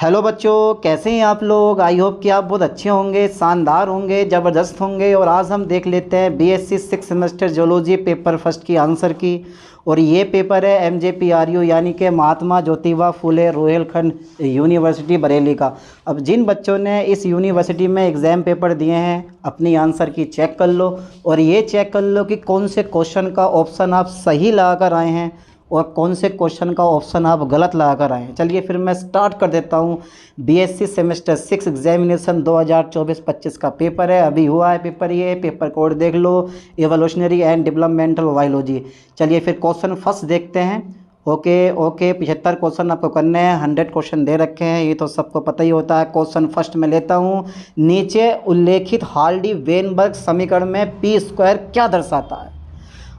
Hello बच्चों, कैसे हैं आप लोग। आई होप कि आप बहुत अच्छे होंगे, शानदार होंगे, ज़बरदस्त होंगे। और आज हम देख लेते हैं BSc 6 semester zoology paper first की आंसर की। और ये पेपर है एमजेपीआरयू यानी कि महात्मा ज्योतिबा फुले रोहिलखंड यूनिवर्सिटी बरेली का। अब जिन बच्चों ने इस यूनिवर्सिटी में एग्ज़ाम पेपर दिए हैं अपनी आंसर की चेक कर लो और ये चेक कर लो कि कौन से क्वेश्चन का ऑप्शन आप सही लगा कर आए हैं और कौन से क्वेश्चन का ऑप्शन आप गलत लगा कर आए हैं। चलिए फिर मैं स्टार्ट कर देता हूँ। बीएससी सेमेस्टर 6 एग्जामिनेशन 2024-25 का पेपर है, अभी हुआ है पेपर। ये पेपर कोड देख लो, एवोल्यूशनरी एंड डेवलपमेंटल बायोलॉजी। चलिए फिर क्वेश्चन फर्स्ट देखते हैं। ओके 75 क्वेश्चन आपको करने हैं, 100 क्वेश्चन दे रखे हैं, ये तो सबको पता ही होता है। क्वेश्चन फर्स्ट में लेता हूँ। नीचे उल्लेखित हार्डी वेनबर्ग समीकरण में पी स्क्वायर क्या दर्शाता है।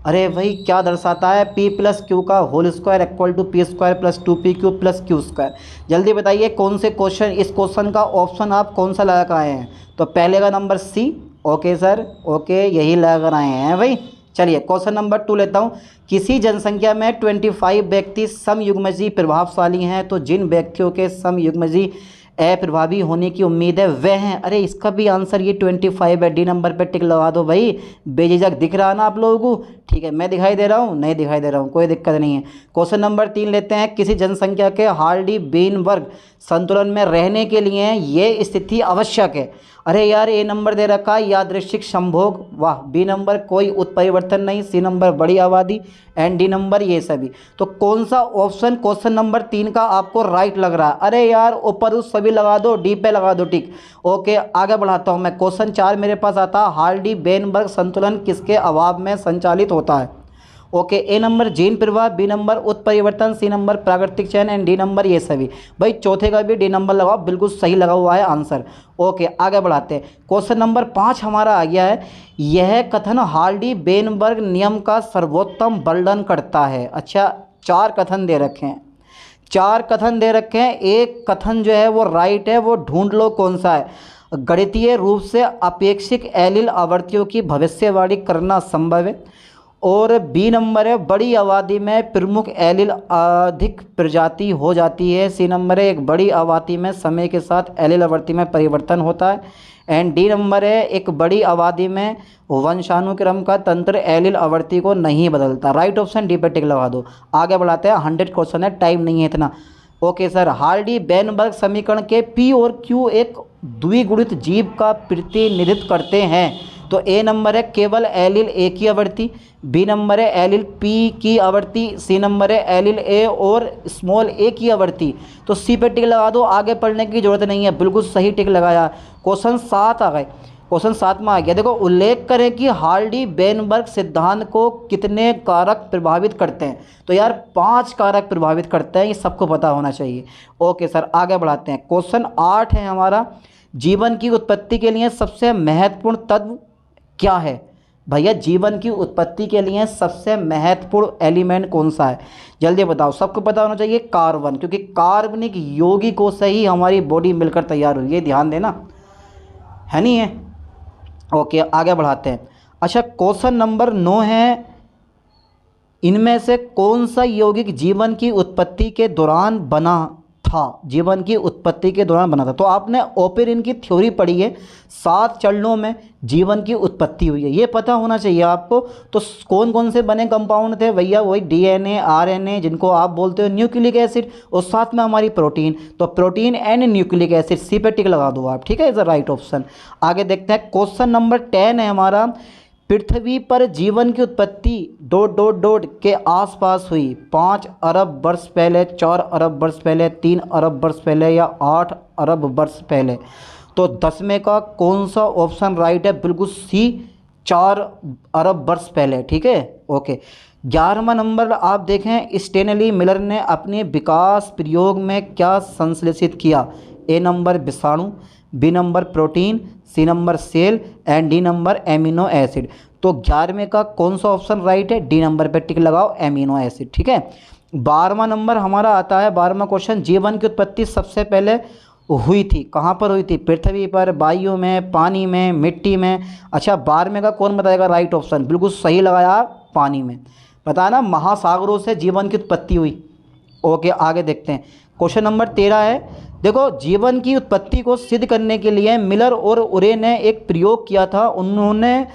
अरे भाई क्या दर्शाता है, पी प्लस क्यू का whole square equal to P square plus 2pq plus Q square. जल्दी बताइए कौन से क्वेश्चन, इस क्वेश्चन का ऑप्शन आप कौन सा लगा कर आए हैं। तो पहले का number C. Okay sir, okay यही लगा कर आए हैं भाई। चलिए क्वेश्चन नंबर 2 लेता हूँ। किसी जनसंख्या में 25 व्यक्ति समयुग्मजी प्रभावशाली हैं, तो जिन व्यक्तियों के समयुग्मजी अप्रभावी होने की उम्मीद है वह हैं। अरे इसका भी आंसर ये 25 है, डी नंबर पे टिक लगा दो भाई। बेझिझक दिख रहा है ना आप लोगों को। ठीक है, मैं दिखाई दे रहा हूँ, नहीं दिखाई दे रहा हूँ, कोई दिक्कत नहीं है। क्वेश्चन नंबर 3 लेते हैं। किसी जनसंख्या के हार्डी वेनबर्ग संतुलन में रहने के लिए ये स्थिति आवश्यक है। अरे यार ए नंबर दे रखा है यादृच्छिक संभोग, वाह। बी नंबर कोई उत्परिवर्तन नहीं, सी नंबर बड़ी आबादी एंड डी नंबर ये सभी। तो कौन सा ऑप्शन क्वेश्चन नंबर 3 का आपको राइट लग रहा है। अरे यार ऊपर उस सभी लगा दो, डी पे लगा दो टिक। ओके आगे बढ़ाता हूँ मैं। क्वेश्चन 4 मेरे पास आता है, हार्डी वेनबर्ग संतुलन किसके अभाव में संचालित होता है। ओके ए नंबर जीन प्रवाह, बी नंबर उत्परिवर्तन, सी नंबर प्राकृतिक चयन एंड डी नंबर ये सभी। भाई चौथे का भी डी नंबर लगाओ, बिल्कुल सही लगा हुआ है आंसर। ओके आगे बढ़ाते हैं। क्वेश्चन नंबर 5 हमारा आ गया है। यह कथन हार्डी वेनबर्ग नियम का सर्वोत्तम वर्णन करता है। अच्छा 4 कथन दे रखे हैं, 4 कथन दे रखे हैं। एक कथन जो है वो राइट है, वो ढूंढ लो कौन सा है। गणितीय रूप से अपेक्षिक एलिल आवृत्तियों की भविष्यवाणी करना संभव है। और बी नंबर है, बड़ी आबादी में प्रमुख एलिल अधिक प्रजाति हो जाती है। सी नंबर है, एक बड़ी आबादी में समय के साथ एलिल आवृत्ति में परिवर्तन होता है। एंड डी नंबर है, एक बड़ी आबादी में वंशानुक्रम का तंत्र एलिल आवृत्ति को नहीं बदलता। राइट ऑप्शन डी पे टिक लगा दो। आगे बढ़ाते हैं, 100 क्वेश्चन है, टाइम नहीं है इतना। ओके सर, हार्डी वेनबर्ग समीकरण के पी और क्यू एक द्विगुणित जीव का प्रतिनिधित्व करते हैं। तो ए नंबर है केवल एलिल ए की आवृत्ति, बी नंबर है एलिल पी की आवृत्ति, सी नंबर है एलिल ए और स्मॉल ए की आवृत्ति। तो सी पे टिक लगा दो, आगे पढ़ने की जरूरत नहीं है, बिल्कुल सही टिक लगाया। क्वेश्चन 7 आ गए, क्वेश्चन 7 में आ गया। देखो उल्लेख करें कि हार्डी वेनबर्ग सिद्धांत को कितने कारक प्रभावित करते हैं। तो यार 5 कारक प्रभावित करते हैं, ये सबको पता होना चाहिए। ओके सर आगे बढ़ाते हैं। क्वेश्चन 8 है हमारा, जीवन की उत्पत्ति के लिए सबसे महत्वपूर्ण तत्व क्या है। भैया जीवन की उत्पत्ति के लिए सबसे महत्वपूर्ण एलिमेंट कौन सा है, जल्दी बताओ। सबको पता होना चाहिए कार्बन, क्योंकि कार्बनिक यौगिकों से ही हमारी बॉडी मिलकर तैयार हुई है, ध्यान देना है नहीं है। ओके आगे बढ़ाते हैं। अच्छा क्वेश्चन नंबर 9 है, इनमें से कौन सा यौगिक जीवन की उत्पत्ति के दौरान बना था। जीवन की उत्पत्ति के दौरान बना था। तो आपने ओपेरिन की थ्योरी पढ़ी है, 7 चरणों में जीवन की उत्पत्ति हुई है, ये पता होना चाहिए आपको। तो कौन कौन से बने कंपाउंड थे भैया, वही डीएनए आरएनए जिनको आप बोलते हो न्यूक्लिक एसिड, और साथ में हमारी प्रोटीन। तो प्रोटीन एंड न्यूक्लिक एसिड, सी पे टिक लगा दो आप, ठीक है, इज द राइट ऑप्शन। आगे देखते हैं। क्वेश्चन नंबर 10 है हमारा, पृथ्वी पर जीवन की उत्पत्ति ... के आसपास हुई 5 अरब वर्ष पहले, 4 अरब वर्ष पहले, 3 अरब वर्ष पहले या 8 अरब वर्ष पहले। तो 10वें का कौन सा ऑप्शन राइट है, बिल्कुल सी 4 अरब वर्ष पहले, ठीक है। ओके 11वां नंबर आप देखें, स्टेनली मिलर ने अपने विकास प्रयोग में क्या संश्लेषित किया। ए नंबर विषाणु, B number protein, C number cell and D number amino acid. तो 11वें का कौन सा ऑप्शन राइट है, डी नंबर पे टिक लगाओ, एमिनो एसिड, ठीक है। 12वां नंबर हमारा आता है, 12वां क्वेश्चन, जीवन की उत्पत्ति सबसे पहले हुई थी, कहाँ पर हुई थी, पृथ्वी पर, वायु में, पानी में, मिट्टी में। अच्छा 12वें का कौन बताएगा राइट ऑप्शन, बिल्कुल सही लगाया, पानी में। पता है ना, महासागरों से जीवन की उत्पत्ति हुई। ओके आगे देखते हैं। क्वेश्चन नंबर 13 है, देखो, जीवन की उत्पत्ति को सिद्ध करने के लिए मिलर और उरे ने एक प्रयोग किया था। उन्होंने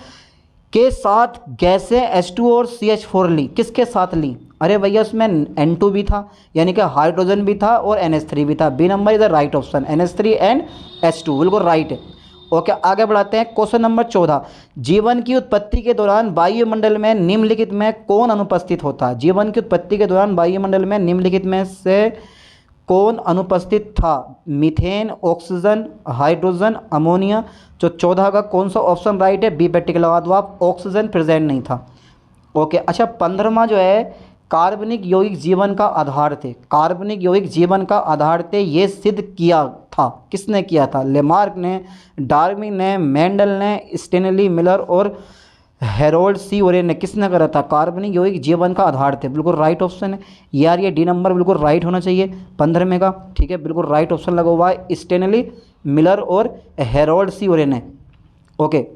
के साथ गैसें H2 और CH4 ली। किसके साथ ली? अरे भैया, उसमें N2 भी था, यानी कि हाइड्रोजन भी था, और NH3 भी था। B number is the right option, NH3 and H2, बिल्कुल राइट है। ओके, आगे बढ़ाते हैं। क्वेश्चन नंबर 14, जीवन की उत्पत्ति के दौरान वायुमंडल में निम्नलिखित में कौन अनुपस्थित होता है? जीवन की उत्पत्ति के दौरान वायुमंडल में निम्नलिखित में से कौन अनुपस्थित था? Methane, oxygen, hydrogen, ammonia. जो 14 का कौन सा ऑप्शन राइट है? बी पे टिक लगा दो आप, ऑक्सीजन प्रेजेंट नहीं था। ओके, अच्छा 15वां जो है, कार्बनिक यौगिक जीवन का आधार थे। कार्बनिक यौगिक जीवन का आधार थे, ये सिद्ध किया था। किसने किया था? लेमार्क ने, डार्विन ने, मेंडल ने, स्टेनली मिलर और हेरोल्ड सी ओरे ने। किसने करा था? कार्बनिक यौगिक जीवन का आधार थे, बिल्कुल राइट ऑप्शन है यार। ये डी नंबर बिल्कुल राइट होना चाहिए 15वें का, ठीक है, बिल्कुल राइट ऑप्शन लगा हुआ है, स्टेनली मिलर और हेरोल्ड सी ओरे ने। ओके,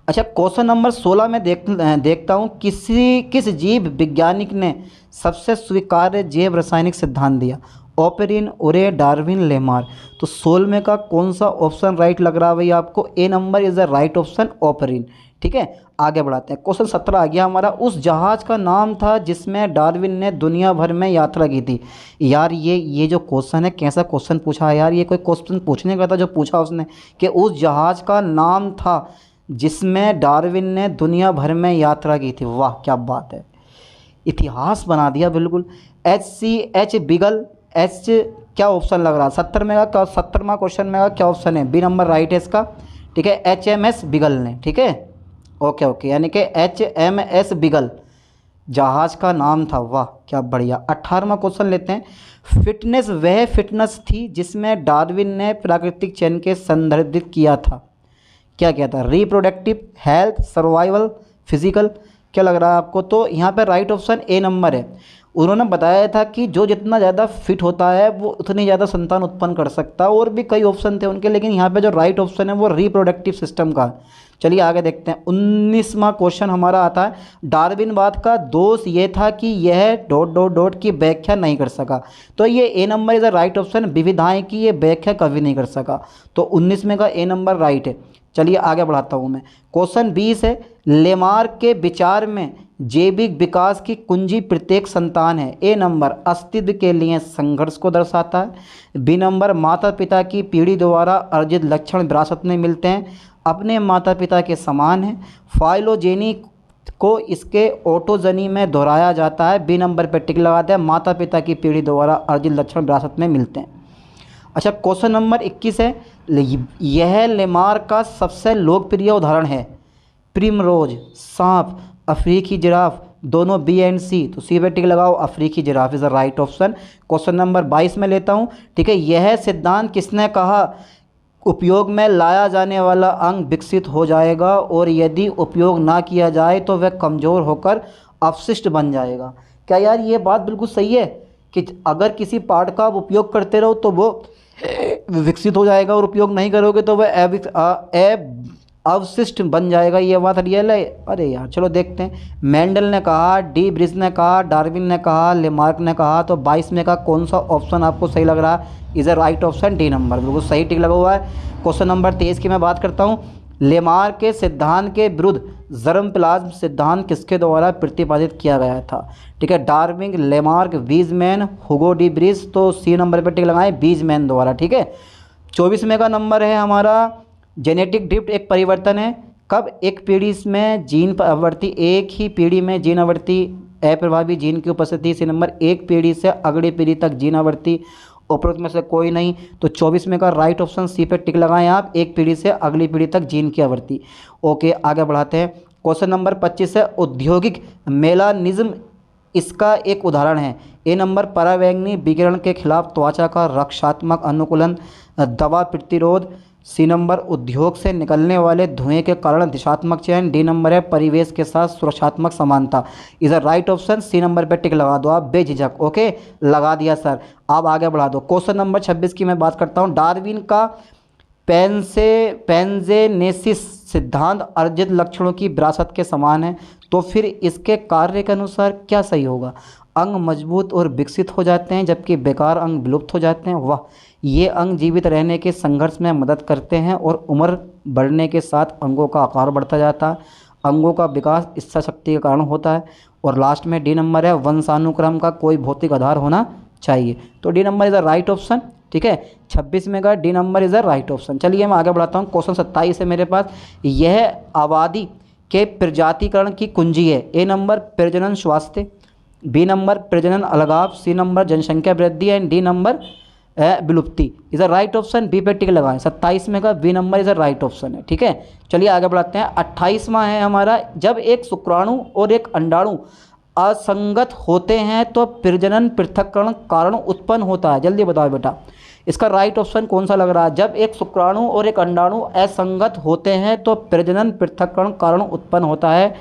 अच्छा क्वेश्चन नंबर 16 में देखता हूँ, किस जीव वैज्ञानिक ने सबसे स्वीकार्य जैव रासायनिक सिद्धांत दिया? ओपेरिन, ओरे, डार्विन, लेमार। तो 16 का कौन सा ऑप्शन राइट लग रहा है भाई आपको? A number is the right option, Oparin. ठीक है, आगे बढ़ाते हैं। क्वेश्चन 17 आ गया हमारा, उस जहाज का नाम था जिसमें डार्विन ने दुनिया भर में यात्रा की थी। यार ये जो क्वेश्चन है, कैसा क्वेश्चन पूछा है यार? ये कोई क्वेश्चन पूछने का था जो पूछा उसने कि उस जहाज का नाम था जिसमें डार्विन ने दुनिया भर में यात्रा की थी। वाह क्या बात है, इतिहास बना दिया बिल्कुल। HCH बिगल, एच क्या ऑप्शन लग रहा है? 17वां क्वेश्चन में क्या ऑप्शन है? बी नंबर राइट है इसका, ठीक है, HMS बिगल ने। ठीक है, ओके ओके, यानी कि HMS बिगल जहाज का नाम था। वाह क्या बढ़िया। 18वां क्वेश्चन लेते हैं, फिटनेस वह फिटनेस थी जिसमें डार्विन ने प्राकृतिक चयन के संदर्भित किया था। क्या किया था? Reproductive, health, survival, physical. क्या लग रहा है आपको? तो यहाँ पे राइट ऑप्शन ए नंबर है। उन्होंने बताया था कि जो जितना ज़्यादा फिट होता है वो उतनी ज़्यादा संतान उत्पन्न कर सकता है, और भी कई ऑप्शन थे उनके, लेकिन यहाँ पे जो राइट ऑप्शन है वो रिप्रोडक्टिव सिस्टम का। चलिए आगे देखते हैं। 19वां क्वेश्चन हमारा आता है, डार्विनवाद का दोष ये था कि यह ... की व्याख्या नहीं कर सका। तो ये A number is the right option, विविधाएं की ये व्याख्या कभी नहीं कर सका। तो 19 का ए नंबर राइट है। चलिए आगे बढ़ाता हूँ मैं। क्वेश्चन 20 है, लेमार्क के विचार में जैविक विकास की कुंजी प्रत्येक संतान है। ए नंबर अस्तित्व के लिए संघर्ष को दर्शाता है। बी नंबर माता पिता की पीढ़ी द्वारा अर्जित लक्षण विरासत में मिलते हैं, अपने माता पिता के समान है। फाइलोजेनी को इसके ऑटोजनी में दोहराया जाता है। बी नंबर पर टिक लगाते हैं, माता पिता की पीढ़ी द्वारा अर्जित लक्षण विरासत में मिलते हैं। अच्छा क्वेश्चन नंबर 21 है, यह लेमार्क का सबसे लोकप्रिय उदाहरण है। प्रिमरोज, सांप, अफ्रीकी जिराफ, दोनों बी एंड सी। तो सी पे टिक लगाओ, अफ्रीकी giraffe is the right option. Question number 22 में लेता हूँ, ठीक है, यह सिद्धांत किसने कहा? उपयोग में लाया जाने वाला अंग विकसित हो जाएगा और यदि उपयोग ना किया जाए तो वह कमज़ोर होकर अवशिष्ट बन जाएगा। क्या यार ये बात बिल्कुल सही है कि अगर किसी पार्ट का आप उपयोग करते रहो तो वो विकसित हो जाएगा और उपयोग नहीं करोगे तो वह अवशिष्ट बन जाएगा? ये बात रियल है? अरे यार चलो देखते हैं। मेंडल ने कहा, डी ब्रिज ने कहा, डार्विन ने कहा, लेमार्क ने कहा। तो 22 में का कौन सा ऑप्शन आपको सही लग रहा है? Is a right option, D number, बिल्कुल सही टिक लगा हुआ है। क्वेश्चन नंबर 23 की मैं बात करता हूँ, लेमार्क के सिद्धांत के विरुद्ध जर्मप्लाज्म सिद्धांत किसके द्वारा प्रतिपादित किया गया था? ठीक है, डार्विन, लेमार्क, वीजमैन, हुगो डी ब्रिज। तो सी नंबर पर टिक लगाएं, वीजमैन द्वारा। ठीक है, 24 में का नंबर है हमारा, जेनेटिक ड्रिफ्ट एक परिवर्तन है। कब? एक पीढ़ी में जीन आवृत्ति, एक ही पीढ़ी में जीन आवृत्ति अप्रभावी जीन की उपस्थिति। सी नंबर, एक पीढ़ी से अगली पीढ़ी तक जीन आवृत्ति, उपरोक्त में से कोई नहीं। तो 24 में का राइट ऑप्शन सी पे टिक लगाएं आप, एक पीढ़ी से अगली पीढ़ी तक जीन की आवृत्ति। ओके आगे बढ़ाते हैं। क्वेश्चन नंबर 25 है, औद्योगिक मेलानिज्म इसका एक उदाहरण है। ए नंबर परावैंगनी विकिरण के खिलाफ त्वचा का रक्षात्मक अनुकूलन, दवा प्रतिरोध। सी नंबर उद्योग से निकलने वाले धुएं के कारण दिशात्मक चयन। डी नंबर है परिवेश के साथ सुरक्षात्मक समानता। Is a right option, C number पे टिक लगा दो आप बेझिझक। ओके लगा दिया सर। अब आगे बढ़ा दो। क्वेश्चन नंबर 26 की मैं बात करता हूँ, डार्विन का पेंजेनेसिस सिद्धांत अर्जित लक्षणों की विरासत के समान है, तो फिर इसके कार्य के अनुसार क्या सही होगा? अंग मजबूत और विकसित हो जाते हैं जबकि बेकार अंग विलुप्त हो जाते हैं। वाह ये अंग जीवित रहने के संघर्ष में मदद करते हैं और उम्र बढ़ने के साथ अंगों का आकार बढ़ता जाता है। अंगों का विकास इच्छा शक्ति के कारण होता है। और लास्ट में डी नंबर है, वंशानुक्रम का कोई भौतिक आधार होना चाहिए। तो D number is the right option. ठीक है, 26 में का D number is the right option. चलिए मैं आगे बढ़ाता हूँ। क्वेश्चन 27 है मेरे पास। यह आबादी के प्रजातिकरण की कुंजी है। ए नंबर प्रजनन स्वास्थ्य, बी नंबर प्रजनन अलगाव, सी नंबर जनसंख्या वृद्धि एंड डी नंबर विलुप्ति। Is a right option. B पे टिक लगाएं। 27 में का B number is a right option है। ठीक है, चलिए आगे बढ़ाते हैं। 28वां है हमारा, जब एक शुक्राणु और एक अंडाणु असंगत होते हैं तो प्रजनन पृथक्करण कारण उत्पन्न होता है। जल्दी बताओ बेटा, इसका राइट ऑप्शन कौन सा लग रहा है? जब एक शुक्राणु और एक अंडाणु असंगत होते हैं तो प्रजनन पृथक्करण कारण उत्पन्न होता है।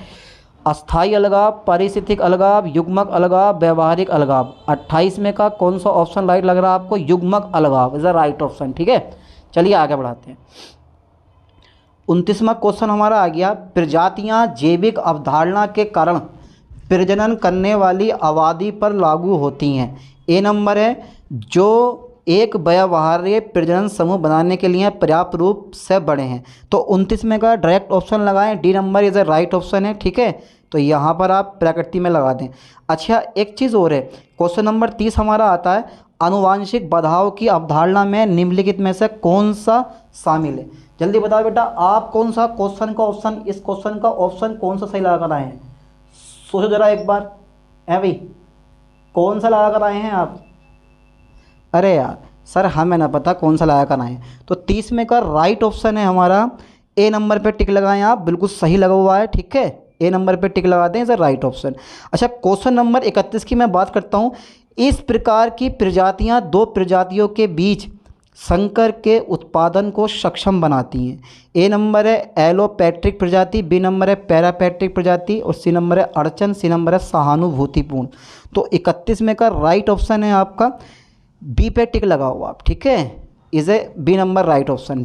अस्थायी अलगाव, पारिस्थितिक अलगाव, युग्मक अलगाव, व्यवहारिक अलगाव। 28 में का कौन सा ऑप्शन राइट लग रहा है आपको? युग्मक अलगाव इज द राइट ऑप्शन। ठीक है, चलिए आगे बढ़ाते हैं। 29वां क्वेश्चन हमारा आ गया, प्रजातियां जैविक अवधारणा के कारण प्रजनन करने वाली आबादी पर लागू होती हैं। ए नंबर है, जो एक व्यवहार्य प्रजनन समूह बनाने के लिए पर्याप्त रूप से बड़े हैं। तो 29 में का डायरेक्ट ऑप्शन लगाएं, D number is a right option है। ठीक है, तो यहाँ पर आप प्रकृति में लगा दें। अच्छा, एक चीज़ और है, क्वेश्चन नंबर 30 हमारा आता है, आनुवांशिक बाधाओं की अवधारणा में निम्नलिखित में से कौन सा शामिल है? जल्दी बताओ बेटा, आप कौन सा क्वेश्चन का ऑप्शन, इस क्वेश्चन का ऑप्शन कौन सा सही लगा कर आए हैं? सोचो जरा एक बार, है भाई, कौन सा लगा कर आए हैं आप? अरे यार सर, हमें ना पता कौन सा लगा कर आए हैं। तो 30 में का राइट ऑप्शन है हमारा, ए नंबर पे टिक लगाएं आप, बिल्कुल सही लगा हुआ है। ठीक है, ए नंबर पे टिक लगा दें, इज राइट ऑप्शन। अच्छा, क्वेश्चन नंबर 31 की मैं बात करता हूँ। इस प्रकार की प्रजातियाँ दो प्रजातियों के बीच संकर के उत्पादन को सक्षम बनाती हैं। ए नंबर है एलोपैट्रिक प्रजाति, बी नंबर है पैरापैट्रिक प्रजाति और सी नंबर है अड़चन, सी नंबर है सहानुभूतिपूर्ण। तो 31 में का राइट ऑप्शन है आपका, बी पे टिक लगाओ आप। ठीक है, is A B number right option,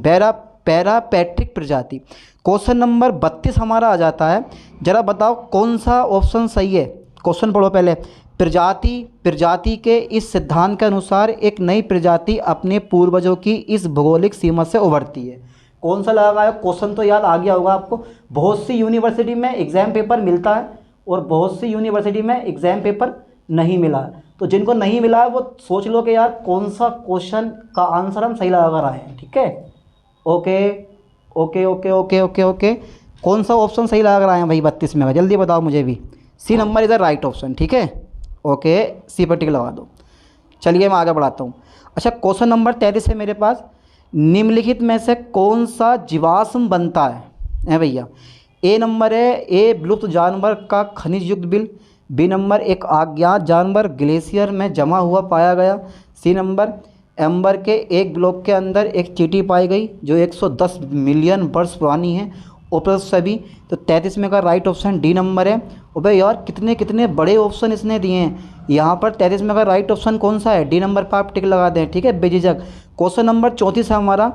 parapatric प्रजाति। क्वेश्चन नंबर 32 हमारा आ जाता है, जरा बताओ कौन सा ऑप्शन सही है? क्वेश्चन पढ़ो पहले। प्रजाति के इस सिद्धांत के अनुसार एक नई प्रजाति अपने पूर्वजों की इस भौगोलिक सीमा से उभरती है। कौन सा लगा है? क्वेश्चन तो याद आ गया होगा आपको। बहुत सी यूनिवर्सिटी में एग्जाम पेपर मिलता है और बहुत सी यूनिवर्सिटी में एग्जाम पेपर नहीं मिला है। तो जिनको नहीं मिला है वो सोच लो कि यार कौन सा क्वेश्चन का आंसर हम सही लगा कर आए हैं। ठीक है, okay okay okay okay okay okay, कौन सा ऑप्शन सही लगा कर आए हैं भाई 32 में? जल्दी बताओ मुझे भी। C number is the right option. ठीक है, ओके, सी पर टिक लगा दो। चलिए मैं आगे बढ़ाता हूँ। अच्छा, क्वेश्चन नंबर 33 है मेरे पास, निम्नलिखित में से कौन सा जीवाश्म बनता है भैया? ए नंबर है, ए विलुप्त जानवर का खनिज युक्त बिल, बी नंबर एक अज्ञात जानवर ग्लेशियर में जमा हुआ पाया गया, सी नंबर एम्बर के एक ब्लॉक के अंदर एक चींटी पाई गई जो 110 मिलियन वर्ष पुरानी है, उपरोक्त सभी। तो 33 में का राइट ऑप्शन डी नंबर है। अबे यार कितने कितने बड़े ऑप्शन इसने दिए हैं यहाँ पर। 33 में का राइट ऑप्शन कौन सा है? डी नंबर पर आप टिक लगा दें। ठीक है, बेझिझक। क्वेश्चन नंबर 34 है हमारा।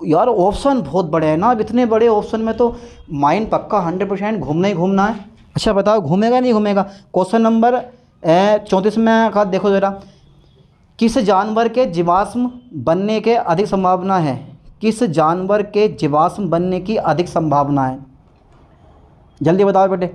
यार ऑप्शन बहुत बड़े हैं ना, अब इतने बड़े ऑप्शन में तो माइंड पक्का 100% घूमना ही घूमना है। अच्छा बताओ, घूमेगा नहीं घूमेगा? क्वेश्चन नंबर 34 में का देखो ज़रा, किस जानवर के जीवाश्म बनने के अधिक संभावना है? किस जानवर के जीवाश्म बनने की अधिक संभावना है? जल्दी बताओ बेटे,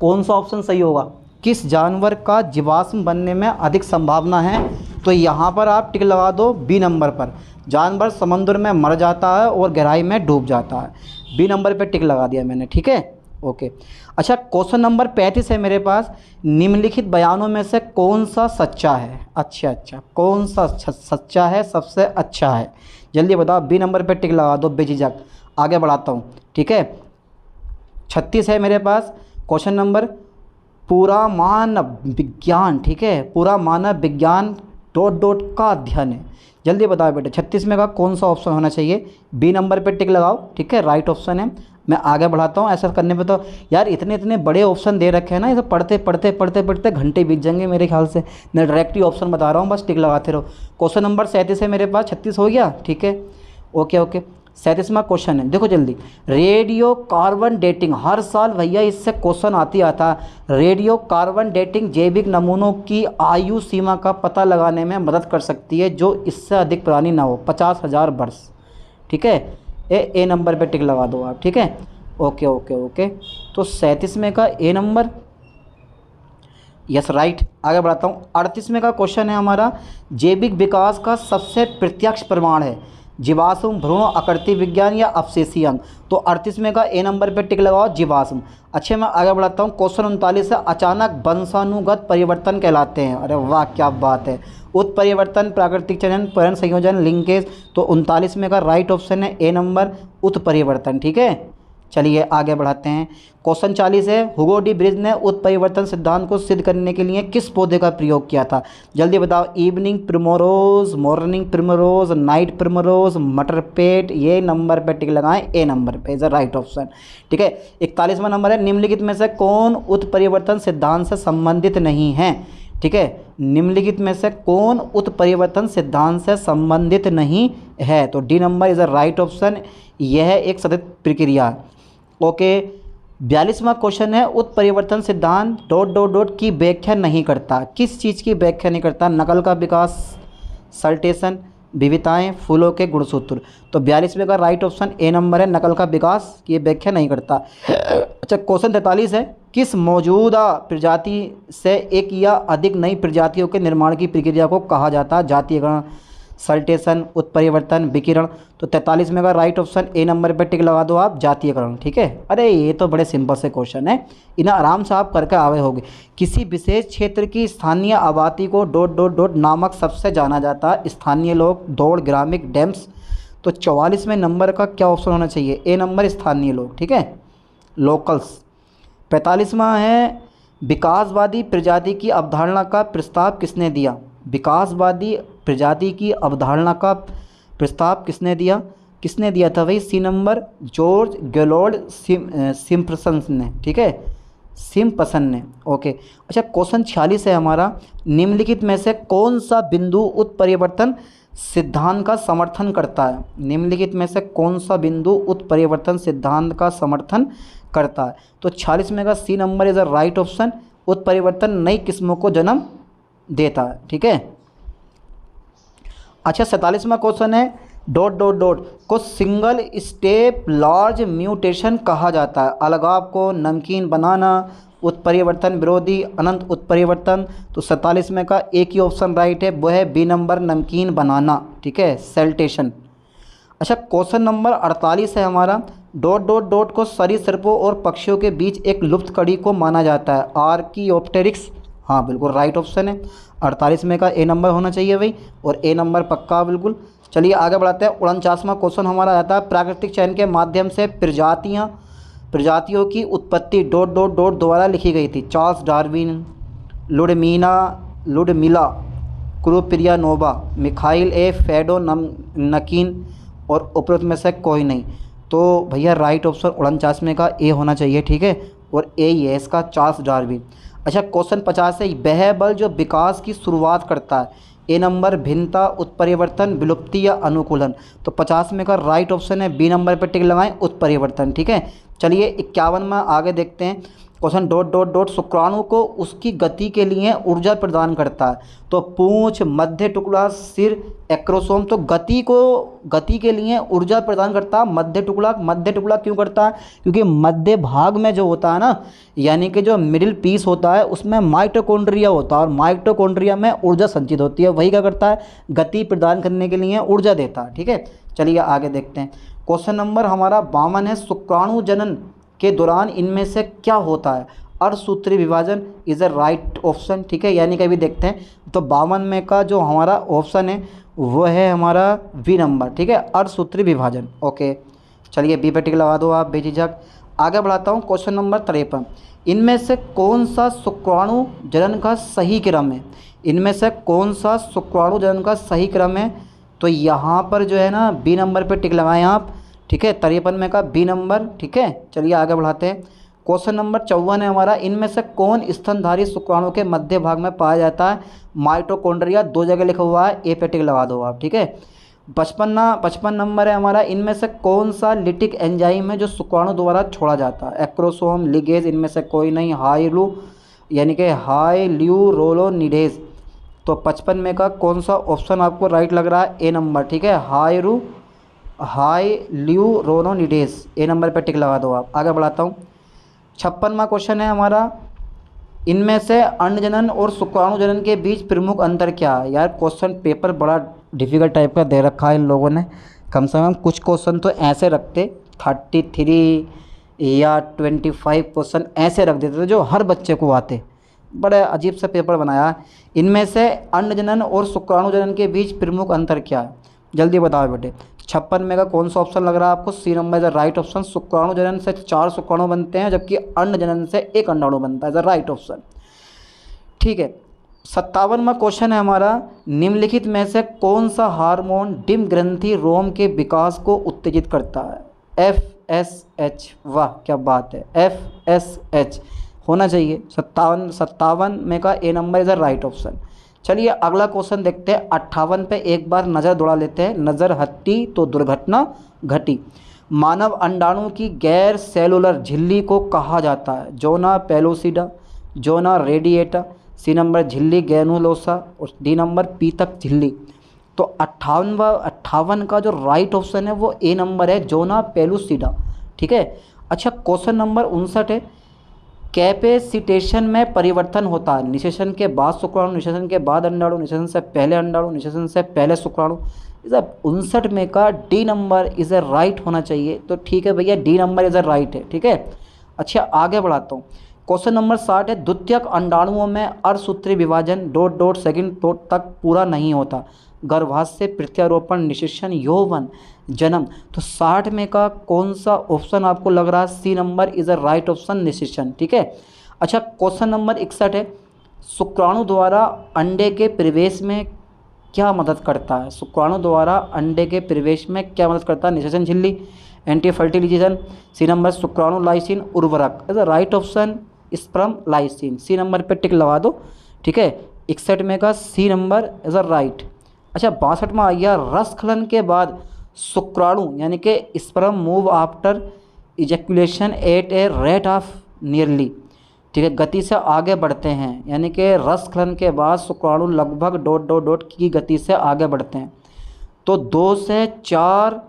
कौन सा ऑप्शन सही होगा? किस जानवर का जीवाश्म बनने में अधिक संभावना है? तो यहाँ पर आप टिक लगा दो बी नंबर पर। जानवर समुद्र में मर जाता है और गहराई में डूब जाता है। बी नंबर पर टिक लगा दिया मैंने। ठीक है, ओके। अच्छा, क्वेश्चन नंबर 35 है मेरे पास, निम्नलिखित बयानों में से कौन सा सच्चा है? अच्छा, कौन सा सच्चा है, सबसे अच्छा है? जल्दी बताओ, बी नंबर पे टिक लगा दो बेझिझक। आगे बढ़ाता हूँ। ठीक है, 36 है मेरे पास क्वेश्चन नंबर, पूरा मानव विज्ञान, ठीक है, पूरा मानव विज्ञान ... का अध्ययन है। जल्दी बताओ बेटे, 36 में का कौन सा ऑप्शन होना चाहिए? बी नंबर पे टिक लगाओ। ठीक है, राइट ऑप्शन है। मैं आगे बढ़ाता हूँ। ऐसा करने पे तो यार इतने इतने बड़े ऑप्शन दे रखे हैं ना, इसे पढ़ते पढ़ते पढ़ते पढ़ते घंटे बीत जाएंगे मेरे ख्याल से। मैं डायरेक्ट ही ऑप्शन बता रहा हूँ, बस टिक लगाते रहो। क्वेश्चन नंबर 37 है मेरे पास। 36 हो गया? ठीक है, ओके ओके। 37वां क्वेश्चन है, देखो जल्दी। रेडियो कार्बन डेटिंग, हर साल भैया इससे क्वेश्चन आती आता। रेडियो कार्बन डेटिंग जैविक नमूनों की आयु सीमा का पता लगाने में मदद कर सकती है जो इससे अधिक पुरानी ना हो, 50,000 वर्ष। ठीक है, ए नंबर पे टिक लगा दो आप। ठीक है, ओके ओके ओके। तो 37वें का ए नंबर, यस राइट। आगे बढ़ाता हूँ। 38वें का क्वेश्चन है हमारा, जैविक विकास का सबसे प्रत्यक्ष प्रमाण है जीवाश्म, भ्रूण, आकृति विज्ञान या अवशेषीय अंग। तो 38वें का ए नंबर पे टिक लगाओ, जीवाश्म। अच्छा, मैं आगे बढ़ाता हूँ। क्वेश्चन 39 है, अचानक वंशानुगत परिवर्तन कहलाते हैं। अरे वाह, क्या बात है। उत्परिवर्तन, प्राकृतिक चयन, पर्यावरण संयोजन, लिंकेज। तो 39वें का राइट ऑप्शन है ए नंबर, उत्परिवर्तन। ठीक है, चलिए आगे बढ़ाते हैं। क्वेश्चन 40 है, हुगो डी ब्रिज ने उत्परिवर्तन सिद्धांत को सिद्ध करने के लिए किस पौधे का प्रयोग किया था? जल्दी बताओ। इवनिंग प्रिमोरोज, मॉर्निंग प्रिमोरोज, नाइट प्रिमोरोज, मटर पेट। ये नंबर पे टिक लगाएं, ए नंबर पे इज द राइट ऑप्शन। ठीक है, 41वां नंबर है, निम्नलिखित में से कौन उत्परिवर्तन सिद्धांत से संबंधित नहीं है? ठीक है, निम्नलिखित में से कौन उत्परिवर्तन सिद्धांत से संबंधित नहीं है? तो D number is the right option. यह एक सतत प्रक्रिया। ओके, 42वां क्वेश्चन है, उत्परिवर्तन सिद्धांत डॉट डॉट डॉट की व्याख्या नहीं करता। किस चीज़ की व्याख्या नहीं करता? नकल का विकास, सल्टेशन, विविधताएं, फूलों के गुणसूत्र। तो 42वें का राइट ऑप्शन ए नंबर है, नकल का विकास की व्याख्या नहीं करता। अच्छा, क्वेश्चन 43 है, किस मौजूदा प्रजाति से एक या अधिक नई प्रजातियों के निर्माण की प्रक्रिया को कहा जाता है? जातीयकरण, सल्टेशन, उत्परिवर्तन, विकिरण। तो 43 का राइट ऑप्शन ए नंबर पर टिक लगा दो आप, जातीयकरण। ठीक है, अरे ये तो बड़े सिंपल से क्वेश्चन है, इन्हें आराम से आप करके आवे होगे। किसी विशेष क्षेत्र की स्थानीय आबादी को डॉट डॉट डॉट नामक सबसे जाना जाता है? स्थानीय लोग, दौड़, ग्रामीण, डेम्स। तो 44वें नंबर का क्या ऑप्शन होना चाहिए? ए नंबर, स्थानीय लोग। ठीक है, लोकल्स। 45वां है, विकासवादी प्रजाति की अवधारणा का प्रस्ताव किसने दिया? विकासवादी प्रजाति की अवधारणा का प्रस्ताव किसने दिया? किसने दिया था भाई? सी नंबर, जॉर्ज गैलोल्ड सिम्पसन ने। ठीक है, सिम्पसन ने। ओके। अच्छा, क्वेश्चन 46 है हमारा, निम्नलिखित में से कौन सा बिंदु उत्परिवर्तन सिद्धांत का समर्थन करता है? निम्नलिखित में से कौन सा बिंदु उत्परिवर्तन सिद्धांत का समर्थन करता है? तो 46 का C number is a right option. उत्परिवर्तन नई किस्मों को जन्म देता है। ठीक है। अच्छा, 47वां क्वेश्चन है, डॉट डॉट डॉट को सिंगल स्टेप लार्ज म्यूटेशन कहा जाता है? अलगाव को, नमकीन बनाना, उत्परिवर्तन विरोधी, अनंत उत्परिवर्तन। तो 47 का एक ही ऑप्शन राइट है, वो है बी नंबर, नमकीन बनाना। ठीक है, सेल्टेशन। अच्छा, क्वेश्चन नंबर 48 है हमारा, डॉट डॉट डॉट को सरीसृपों और पक्षियों के बीच एक लुप्त कड़ी को माना जाता है? आर्कियोप्टेरिक्स। हाँ बिल्कुल राइट ऑप्शन है। 48 का ए नंबर होना चाहिए भाई, और ए नंबर पक्का बिल्कुल। चलिए आगे बढ़ाते हैं। 49वां क्वेश्चन हमारा आता है, प्राकृतिक चयन के माध्यम से प्रजातियों की उत्पत्ति डॉट डॉट डॉट द्वारा लिखी गई थी? चार्ल्स डार्विन, लुडमिला क्रूपियानोवा, मिखाइल ए फेडो नकीन, और उपरोक्त में से कोई नहीं। तो भैया राइट ऑप्शन 49 का ए होना चाहिए। ठीक है, और ए ही है इसका, चार्ल्स डार्विन। अच्छा, क्वेश्चन 50 है, वह बल जो विकास की शुरुआत करता है? ए नंबर, भिन्नता, उत्परिवर्तन, विलुप्ति या अनुकूलन। तो 50 का राइट ऑप्शन है, बी नंबर पर टिक लगाएं, उत्परिवर्तन। ठीक है। चलिए 51 में आगे देखते हैं। क्वेश्चन डॉट डॉट डॉट शुक्राणु को उसकी गति के लिए ऊर्जा प्रदान करता है? तो पूंछ, मध्य टुकड़ा, सिर, एक्रोसोम। तो गति के लिए ऊर्जा प्रदान करता है मध्य टुकड़ा क्यों करता है? क्योंकि मध्य भाग में जो होता है ना, यानी कि जो मिडिल पीस होता है, उसमें माइटोकॉन्ड्रिया होता है, और माइटोकॉन्ड्रिया में ऊर्जा संचित होती है। वही क्या करता है? गति प्रदान करने के लिए ऊर्जा देता है। ठीक है, चलिए आगे देखते हैं। क्वेश्चन नंबर हमारा 52 है, शुक्राणु जनन के दौरान इनमें से क्या होता है? अर्धसूत्री विभाजन इज अ राइट ऑप्शन। ठीक है, यानी कि अभी देखते हैं। तो 52 में का जो हमारा ऑप्शन है वो है हमारा बी नंबर। ठीक है, अर्धसूत्री विभाजन। ओके, चलिए बी पे टिक लगा दो आप बेझिझक। आगे बढ़ाता हूँ। क्वेश्चन नंबर 53, इनमें से कौन सा शुक्राणु जनन का सही क्रम है? इनमें से कौन सा शुक्राणु जनन का सही क्रम है? तो यहाँ पर जो है ना, बी नंबर पे टिक लगाएं आप। ठीक है, 53 में का बी नंबर। ठीक है, चलिए आगे बढ़ाते हैं। क्वेश्चन नंबर 54 है हमारा, इनमें से कौन स्तनधारी शुक्राणु के मध्य भाग में पाया जाता है? माइटोकॉन्ड्रिया। 2 जगह लिखा हुआ है, ए पे टिक लगा दो आप। ठीक है, पचपन नंबर है हमारा, इनमें से कौन सा लिटिक एंजाइम है जो शुक्राणु द्वारा छोड़ा जाता है? एक्रोसोम, लिगेज, इनमें से कोई नहीं, हाइलू यानी कि हाइल्यूरोनिडेज। तो 55 में का कौन सा ऑप्शन आपको राइट लग रहा है? ए नंबर, ठीक है, हाइल्यूरोनिडेज, ए नंबर पर टिक लगा दो आप। आगे बढ़ाता हूँ। 56वां क्वेश्चन है हमारा, इनमें से अंडजनन और शुक्राणु जनन के बीच प्रमुख अंतर क्या है? यार क्वेश्चन पेपर बड़ा डिफिकल्ट टाइप का दे रखा है इन लोगों ने, कम से कम कुछ क्वेश्चन तो ऐसे रखते 33 या 25 क्वेश्चन ऐसे रख देते थे जो हर बच्चे को आते। बड़ा अजीब सा पेपर बनाया। इनमें से अंडजनन और शुक्राणु जनन के बीच प्रमुख अंतर क्या है? जल्दी बताओ बेटे। 56 में का कौन सा ऑप्शन लग रहा है आपको? C number is the right option. शुक्राणु जनन से 4 शुक्राणु बनते हैं जबकि अंड जनन से 1 अंडाणु बनता है, इज द राइट ऑप्शन, ठीक है। 57वां क्वेश्चन है हमारा, निम्नलिखित में से कौन सा हार्मोन डिम ग्रंथि रोम के विकास को उत्तेजित करता है? FSH, वाह क्या बात है, FSH होना चाहिए। 57 में का A number is the right option. चलिए अगला क्वेश्चन देखते हैं। 58 पे एक बार नज़र दौड़ा लेते हैं। नज़र हटी तो दुर्घटना घटी। मानव अंडाणु की गैर सेलुलर झिल्ली को कहा जाता है? जोना पेलोसिडा, जोना रेडिएटा, सी नंबर झिल्ली ग्रैनुलोसा और डी नंबर पीतक झिल्ली। तो 58 का जो राइट ऑप्शन है वो ए नंबर है, जोना पेलुसिडा, ठीक है। अच्छा क्वेश्चन नंबर 59 है, कैपेसिटेशन में परिवर्तन होता है निषेचन के बाद शुक्राणु, निषेचन के बाद अंडाणु, निषेचन से पहले अंडाणु, निषेचन से पहले शुक्राणु। इस 59 में का D number is a right होना चाहिए। तो ठीक है भैया, D number is a right है, ठीक है। अच्छा आगे बढ़ाता हूँ। क्वेश्चन नंबर 60 है, द्वितीयक अंडाणुओं में अर्धसूत्री विभाजन ... सेकंड तक पूरा नहीं होता। गर्भाशय, प्रत्यारोपण, निषेचन, यौवन, जन्म। तो 60 में का कौन सा ऑप्शन आपको लग रहा है? C number is a right option, निषेचन, ठीक है। अच्छा क्वेश्चन नंबर 61 है, शुक्राणु द्वारा अंडे के प्रवेश में क्या मदद करता है? शुक्राणु द्वारा अंडे के प्रवेश में क्या मदद करता है? निषेचन झिल्ली, एंटी फर्टिलाइजेशन, सी नंबर शुक्राणु लाइसिन, उर्वरक। Is a right option sperm lysin, C number पे टिक लगा दो, ठीक है। 61 में का C number is a right. अच्छा 62 में आ गया, रसखलन के बाद शुक्राणु यानी कि sperm move after ejaculation at a rate of nearly, ठीक है, गति से आगे बढ़ते हैं। यानी कि रसखलन के बाद शुक्राणु लगभग ... की गति से आगे बढ़ते हैं। तो 2 से 4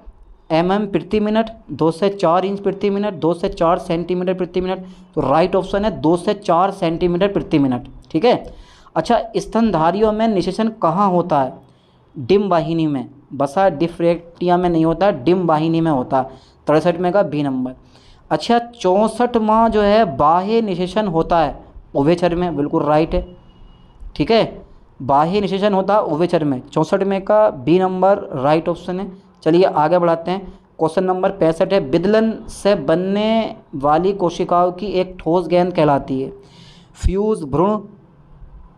mm प्रति मिनट, 2 से 4 इंच प्रति मिनट, 2 से 4 सेंटीमीटर प्रति मिनट। तो राइट ऑप्शन है 2 से 4 सेंटीमीटर प्रति मिनट, ठीक है। अच्छा स्तनधारियों में निषेचन कहाँ होता है? डिम वाहिनी में, बसा डिफ्रेक्टिया में नहीं होता, डिम वाहिनी में होता। 63 में का बी नंबर। अच्छा 64वां जो है बाह्य निषेचन होता है उभयचर में, बिल्कुल राइट है, ठीक है, बाह्य निषेचन होता है उभयचर में। 64 में का बी नंबर राइट ऑप्शन है। चलिए आगे बढ़ाते हैं। क्वेश्चन नंबर 65 है, विदलन से बनने वाली कोशिकाओं की एक ठोस गेंद कहलाती है? फ्यूज, भ्रूण,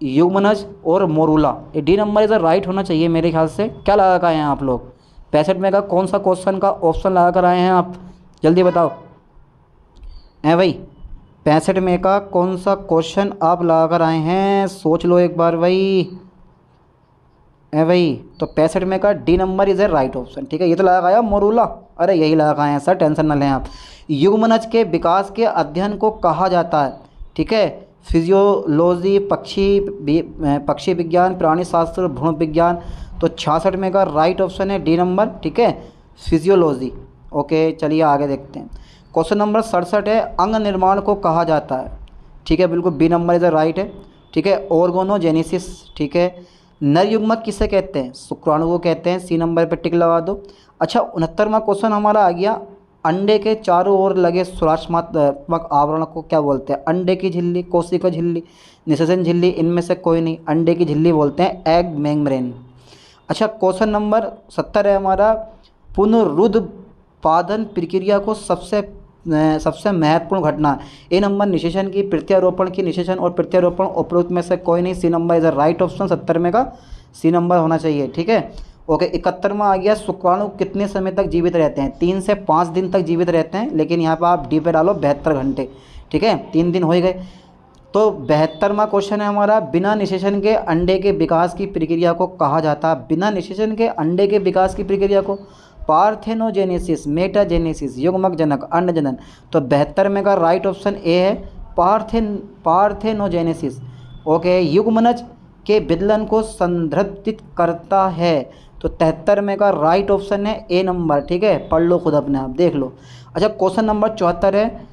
यूमनज और मोरूला। ये डी नंबर इज राइट होना चाहिए मेरे ख्याल से। क्या लगा कर आए हैं आप लोग? 65 में का कौन सा क्वेश्चन का ऑप्शन लगा कर आए हैं आप? जल्दी बताओ भाई। 65 में का कौन सा क्वेश्चन आप लगा कर आए हैं? सोच लो एक बार भाई। भाई तो 65 में का D number is a right option, ठीक है। ये तो लगा आया मोरूला, अरे यही लगा आए हैं सर, टेंशन न लें आप। युग्मनज के विकास के अध्ययन को कहा जाता है, ठीक है, फिजियोलॉजी, पक्षी विज्ञान, प्राणी शास्त्र, भ्रूण विज्ञान। तो 66 में का राइट ऑप्शन है डी नंबर, ठीक है, फिजियोलॉजी। ओके चलिए आगे देखते हैं। क्वेश्चन नंबर 67 है, अंग निर्माण को कहा जाता है? ठीक है बिल्कुल बी नंबर इज राइट है, ठीक है, ऑर्गोनोजेनेसिस, ठीक है। नर युग्मक किसे कहते हैं? शुक्राणु को कहते हैं, सी नंबर पर टिक लगा दो। अच्छा 69वां क्वेश्चन हमारा आ गया, अंडे के चारों ओर लगे सुरक्षात्मक आवरण को क्या बोलते हैं? अंडे की झिल्ली, कोशिका झिल्ली, निषेचन झिल्ली, इनमें से कोई नहीं, अंडे की झिल्ली बोलते हैं, एग मेम्ब्रेन। अच्छा क्वेश्चन नंबर 70 है हमारा, पुनरुत्पादन प्रक्रिया को सबसे महत्वपूर्ण घटना। ए नंबर निषेचन की, प्रत्यारोपण की, निषेचन और प्रत्यारोपण उपरोक्त में से कोई नहीं, C number is the right option. 70 में का सी नंबर होना चाहिए, ठीक है। ओके 71वां आ गया, शुक्राणु कितने समय तक जीवित रहते हैं? 3 से 5 दिन तक जीवित रहते हैं, लेकिन यहाँ पर आप डी पे डालो 72 घंटे, ठीक है, 3 दिन हो ही गए। तो 72वां क्वेश्चन है हमारा, बिना निषेचन के अंडे के विकास की प्रक्रिया को कहा जाता है, बिना निषेचन के अंडे के विकास की प्रक्रिया को पार्थेनोजेनेसिस, मेटाजेनेसिस, युग्मक जनक, अंड जनन। तो 72 में का राइट ऑप्शन ए है पार्थेनोजेनेसिस। ओके, युग्मनज के विदलन को संदर्भित करता है। तो 73 में का राइट ऑप्शन है ए नंबर, ठीक है, पढ़ लो खुद अपने आप, देख लो। अच्छा, क्वेश्चन नंबर 74 है,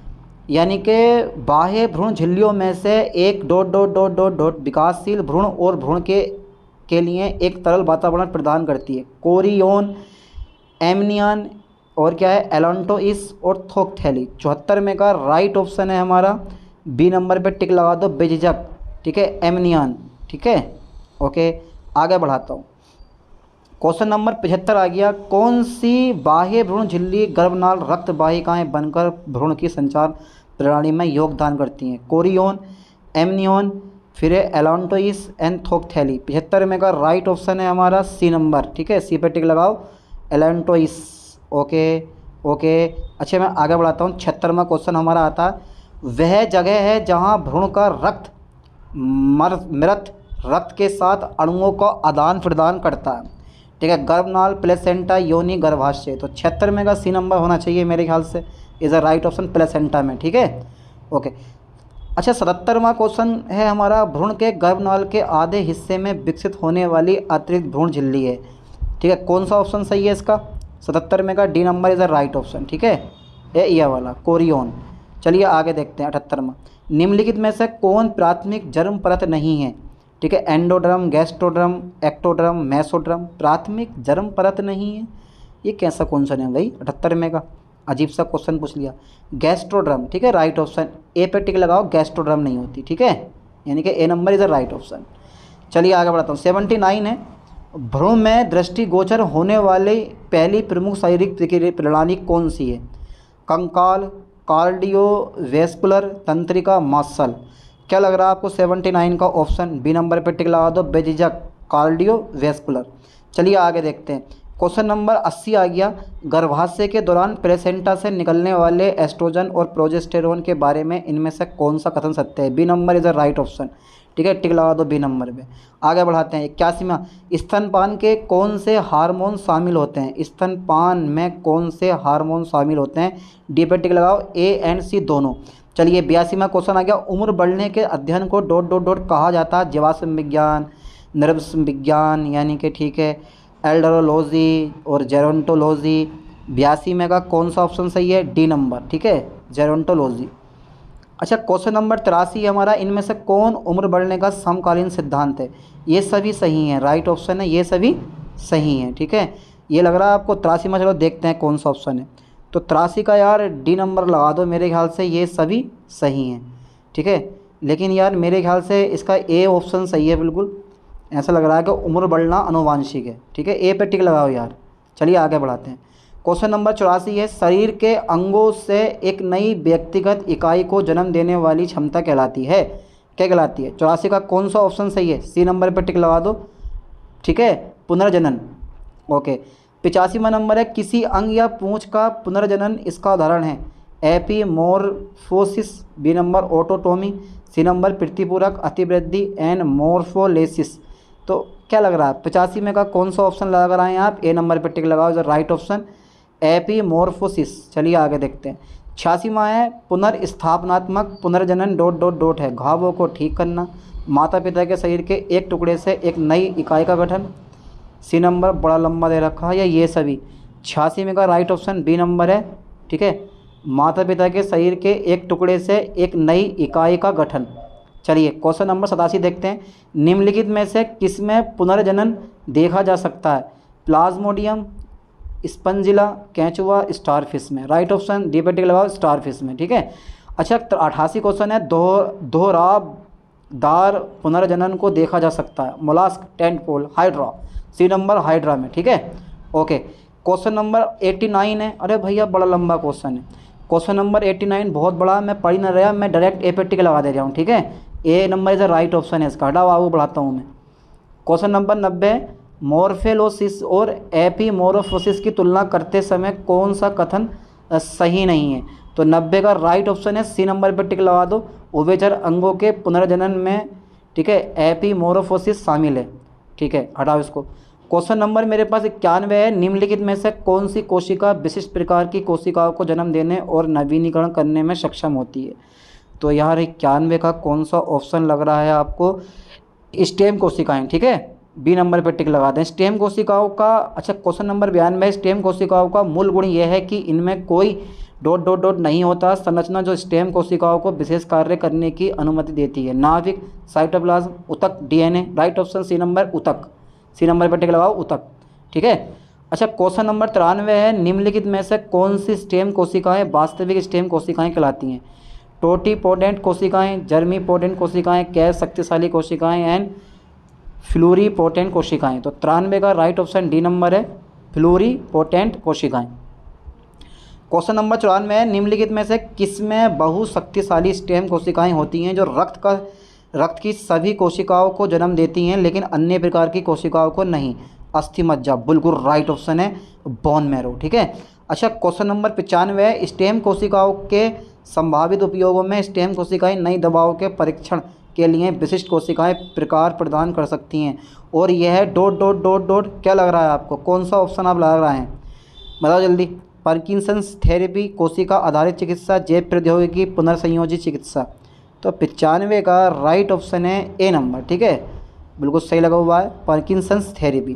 यानी कि बाह्य भ्रूण झिल्लियों में से एक dot dot dot dot dot विकासशील भ्रूण और भ्रूण के लिए एक तरल वातावरण प्रदान करती है। कोरियोन, एमनियन और क्या है, एलॉन्टोइस और थोकथैली। 74 में का राइट ऑप्शन है हमारा बी नंबर पे टिक लगा दो बेझिझक, ठीक है, एमनियन, ठीक है। ओके, आगे बढ़ाता हूँ। क्वेश्चन नंबर 75 आ गया, कौन सी बाह्य भ्रूण झिल्ली गर्भनाल रक्त वाहिकाएं बनकर भ्रूण की संचार प्रणाली में योगदान करती हैं? कोरियोन, एमनियोन, फिर एलॉन्टोइस एंड थोकथैली। 75 में का राइट ऑप्शन है हमारा सी नंबर, ठीक है, सी पे टिक लगाओ, एलॉन्टोइस। ओके ओके, अच्छा मैं आगे बढ़ाता हूँ। 76वां क्वेश्चन हमारा आता है, वह जगह है जहाँ भ्रूण का रक्त मृत रक्त के साथ अणुओं का आदान प्रदान करता है, ठीक है, गर्भनाल, प्लेसेंटा, योनि, गर्भाशय। तो 76 में का सी नंबर होना चाहिए मेरे ख्याल से, is a right option placenta में, ठीक है। ओके, अच्छा 77वां क्वेश्चन है हमारा, भ्रूण के गर्भनाल के आधे हिस्से में विकसित होने वाली अतिरिक्त भ्रूण झिल्ली है, ठीक है, कौन सा ऑप्शन सही है इसका? 77 में का D number is a right option, ठीक है, ये वाला कोरियोन। चलिए आगे देखते हैं। 78वां, निम्नलिखित में से कौन प्राथमिक जर्म परत नहीं है? ठीक है, एंडोड्रम, गैस्ट्रोड्रम, एक्टोड्रम, मेसोड्रम। प्राथमिक जर्म परत नहीं है, ये कैसा क्वेश्चन है भाई? 78 में का अजीब सा क्वेश्चन पूछ लिया। गैस्ट्रोड्रम, ठीक है, राइट ऑप्शन ए पे टिक लगाओ, गैस्ट्रोड्रम नहीं होती, ठीक है, यानी कि A number is the right option. चलिए आगे बढ़ाता हूँ। 79 है, भ्रूण में दृष्टिगोचर होने वाली पहली प्रमुख शारीरिक प्रणाली कौन सी है? कंकाल, कार्डियोवैस्कुलर, तंत्रिका, मसल। क्या लग रहा है आपको? 79 का ऑप्शन बी नंबर पर टिक लगा दो बेझिझक, कार्डियोवैस्कुलर। चलिए आगे देखते हैं। क्वेश्चन नंबर 80 आ गया, गर्भाशय के दौरान प्लेसेंटा से निकलने वाले एस्ट्रोजन और प्रोजेस्टेरोन के बारे में इनमें से कौन सा कथन सत्य है? B number is the right option, ठीक है, टिक लगा दो बी नंबर पे। आगे बढ़ाते हैं। 81वां, स्तनपान के कौन से हार्मोन शामिल होते हैं? स्तनपान में कौन से हार्मोन शामिल होते हैं? डी पे टिक लगाओ, ए एंड सी दोनों। चलिए 82वां क्वेश्चन आ गया, उम्र बढ़ने के अध्ययन को डॉट डॉट डॉट कहा जाता है? जीवाश्म विज्ञान, नर्व्स विज्ञान, यानी कि ठीक है, एल्डरोलॉजी और जेरोंटोलॉजी। 82 में का कौन सा ऑप्शन सही है? डी नंबर, ठीक है, जेरोंटोलॉजी। अच्छा क्वेश्चन नंबर 83 हमारा, इनमें से कौन उम्र बढ़ने का समकालीन सिद्धांत है? ये सभी सही हैं, राइट ऑप्शन है, ये सभी सही हैं, ठीक है। ये लग रहा है आपको 83 में, चलो देखते हैं कौन सा ऑप्शन है। तो 83 का यार डी नंबर लगा दो, मेरे ख्याल से ये सभी सही हैं, ठीक है, लेकिन यार मेरे ख्याल से इसका ए ऑप्शन सही है बिल्कुल, ऐसा लग रहा है कि उम्र बढ़ना अनुवांशिक है, ठीक है, ए पे टिक लगाओ यार। चलिए आगे बढ़ाते हैं। क्वेश्चन नंबर 84 है, शरीर के अंगों से एक नई व्यक्तिगत इकाई को जन्म देने वाली क्षमता कहलाती है? क्या कहलाती है? 84 का कौन सा ऑप्शन सही है? सी नंबर पर टिक लगा दो, ठीक है, पुनर्जनन। ओके, 85वां नंबर है, किसी अंग या पूंछ का पुनर्जनन इसका उदाहरण है? एपीमोर्फोसिस, बी नंबर ऑटोटोमी, सी नंबर प्रतिपूरक अतिवृद्धि एंड मोर्फोलेसिस। तो क्या लग रहा है 85 में का कौन सा ऑप्शन लगा रहे हैं आप? ए नंबर पर टिक लगाओ, इज राइट ऑप्शन, एपीमोर्फोसिस। चलिए आगे देखते हैं। 86वां है, पुनर्स्थापनात्मक पुनर्जनन डॉट डॉट डॉट है? घावों को ठीक करना, माता पिता के शरीर के एक टुकड़े से एक नई इकाई का गठन। सी नंबर बड़ा लंबा दे रखा है, या ये सभी? 86 में का राइट ऑप्शन बी नंबर है, ठीक है, माता पिता के शरीर के एक टुकड़े से एक नई इकाई का गठन। चलिए क्वेश्चन नंबर 87 देखते हैं। निम्नलिखित में से किसमें पुनर्जनन देखा जा सकता है? प्लाज्मोडियम, स्पंजिला, केंचुआ, स्टारफिश में। राइट ऑप्शन डी पे टिक लगाओ, स्टारफिश में, ठीक है। अच्छा 88 क्वेश्चन है, दोहरावदार पुनर्जनन को देखा जा सकता है? Mollusc, tadpole, hydra. C number hydra में, ठीक है। ओके, क्वेश्चन नंबर 89 है, अरे भैया बड़ा लंबा क्वेश्चन है। क्वेश्चन नंबर 89 बहुत बड़ा, मैं पढ़ ही ना रहा, मैं डायरेक्ट ए पे टिक लगा दे रहा हूँ, ठीक है, A number is the right option है इसका। हटाओ आगे बढ़ाता हूँ मैं। क्वेश्चन नंबर 90, मोर्फोलोसिस और एपीमोर्फोसिस की तुलना करते समय कौन सा कथन सही नहीं है। तो 90 का राइट ऑप्शन है सी नंबर पर टिक लगा दो। उभयचर अंगों के पुनर्जनन में, ठीक है, एपीमोरोफोसिस शामिल है, ठीक है, हटाओ इसको। क्वेश्चन नंबर मेरे पास 91 है, निम्नलिखित में से कौन सी कोशिका विशिष्ट प्रकार की कोशिकाओं को जन्म देने और नवीनीकरण करने में सक्षम होती है। तो यार 91 का कौन सा ऑप्शन लग रहा है आपको? स्टेम कोशिकाएं, ठीक है, बी नंबर पर टिक लगा दें। स्टेम कोशिकाओं का, अच्छा क्वेश्चन नंबर 92, स्टेम कोशिकाओं का मूल गुण यह है कि इनमें कोई डॉट डॉट डॉट नहीं होता। संरचना जो स्टेम कोशिकाओं को विशेष कार्य करने की अनुमति देती है। नाभिक, साइटोप्लाज्म, ऊतक, DNA. Right option C number ऊतक, सी नंबर पर टिक लगाओ ऊतक, ठीक है। अच्छा क्वेश्चन नंबर 93 है, निम्नलिखित में से कौन सी स्टेम कोशिकाएं वास्तविक स्टेम कोशिकाएं कहलाती हैं? टोटीपोटेंट कोशिकाएं, जर्मीपोटेंट कोशिकाएं, गैर शक्तिशाली कोशिकाएं एंड फ्लूरीपोटेंट कोशिकाएं। तो 93 का राइट ऑप्शन डी नंबर है, फ्लूरीपोटेंट कोशिकाएं। क्वेश्चन नंबर 94 है, निम्नलिखित में से किसमें बहुशक्तिशाली स्टेम कोशिकाएं होती हैं जो रक्त की सभी कोशिकाओं को जन्म देती हैं लेकिन अन्य प्रकार की कोशिकाओं को नहीं? अस्थि मज्जा, बिल्कुल राइट ऑप्शन है बोन मैरो, ठीक है। अच्छा क्वेश्चन नंबर 95 है, स्टेम कोशिकाओं के संभावित उपयोगों में स्टेम कोशिकाएं नई दवाओं के परीक्षण के लिए विशिष्ट कोशिकाएं प्रकार प्रदान कर सकती हैं। और यह है डॉट डॉट डॉट डॉट, क्या लग रहा है आपको? कौन सा ऑप्शन आप लग रहा है, बताओ जल्दी। पार्किंसंस थेरेपी, कोशिका आधारित चिकित्सा, जैव प्रौद्योगिकी, पुनर्संयोजित चिकित्सा। तो 95 का राइट ऑप्शन है ए नंबर, ठीक है, बिल्कुल सही लगा हुआ है, पार्किंसंस थेरेपी।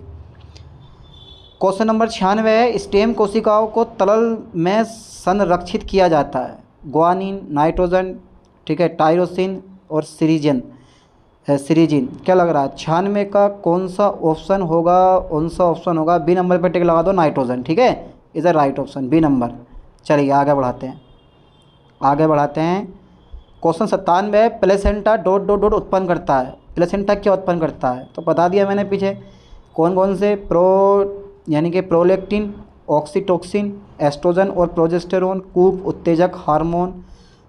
क्वेश्चन नंबर 96 है, स्टेम कोशिकाओं को तरल में संरक्षित किया जाता है। ग्वानिन, नाइट्रोजन, ठीक है, टायरोसिन और सिरिजिन। क्या लग रहा है? 96 का कौन सा ऑप्शन होगा? बी नंबर पर टिक लगा दो, नाइट्रोजन, ठीक है, is a right option, B number. चलिए आगे बढ़ाते हैं। क्वेश्चन 97 है, प्लेसेंटा डॉट डॉट डॉट उत्पन्न करता है। प्लेसेंटा क्या उत्पन्न करता है? तो बता दिया मैंने पीछे, कौन से यानी कि प्रोलैक्टिन, ऑक्सीटोसिन, एस्ट्रोजन और प्रोजेस्टेरोन, कूप उत्तेजक हार्मोन।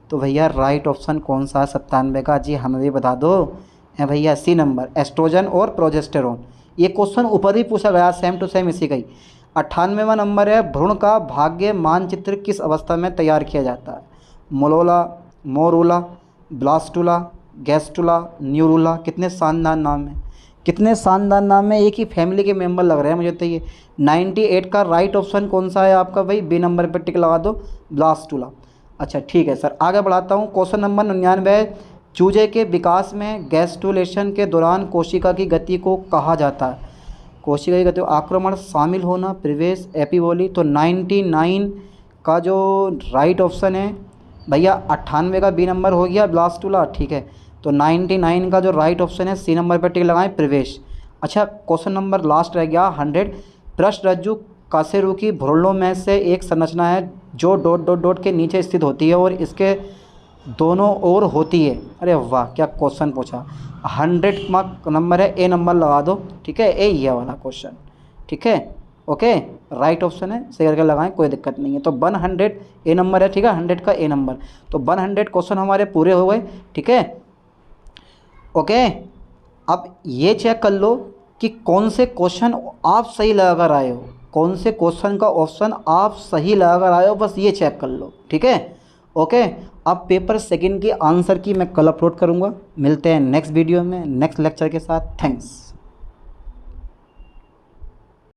तो भैया राइट ऑप्शन कौन सा है 97 का? जी हमें भी बता दो है भैया, सी नंबर, एस्ट्रोजन और प्रोजेस्टेरोन। ये क्वेश्चन ऊपर ही पूछा गया, सेम टू सेम इसी का ही। 98वां नंबर है, भ्रूण का भाग्य मानचित्र किस अवस्था में तैयार किया जाता है? Morula, blastula, gastrula, neurula. कितने शानदार नाम है, एक ही फैमिली के मेंबर लग रहे हैं मुझे तो ये। 98 का राइट ऑप्शन कौन सा है आपका भाई? बी नंबर पर टिक लगा दो, ब्लास्टुला। अच्छा ठीक है सर, आगे बढ़ाता हूँ। क्वेश्चन नंबर 99 है, चूजे के विकास में गैस्ट्रुलेशन के दौरान कोशिका की गति को कहा जाता है? कोशिका की गति, आक्रमण, शामिल होना, प्रवेश, एपिबोली। तो 99 का जो राइट ऑप्शन है भैया, 98 का बी नंबर हो गया, ब्लास्टुला, ठीक है। तो 99 का जो राइट ऑप्शन है सी नंबर पर टिक लगाएं, प्रवेश। अच्छा क्वेश्चन नंबर लास्ट रह गया 100, पृष्ठरज्जु कासेरुकी भ्रूणों में से एक संरचना है जो डॉट डॉट डॉट के नीचे स्थित होती है और इसके दोनों ओर होती है। अरे वाह क्या क्वेश्चन पूछा। 100 मार्क नंबर है, ए नंबर लगा दो, ठीक है, ए ये वाला क्वेश्चन, ठीक है, ओके, राइट ऑप्शन है, सही करके लगाएं, कोई दिक्कत नहीं है। तो 100 ए नंबर है, ठीक है, 100 का ए नंबर। तो 100 क्वेश्चन हमारे पूरे हो गए, ठीक है, ओके। अब ये चेक कर लो कि कौन से क्वेश्चन आप सही लगा कर आए हो, कौन से क्वेश्चन का ऑप्शन आप सही लगा कर आए हो, बस ये चेक कर लो, ठीक है, ओके। अब पेपर सेकंड की आंसर की मैं कल अपलोड करूँगा। मिलते हैं नेक्स्ट वीडियो में नेक्स्ट लेक्चर के साथ। थैंक्स।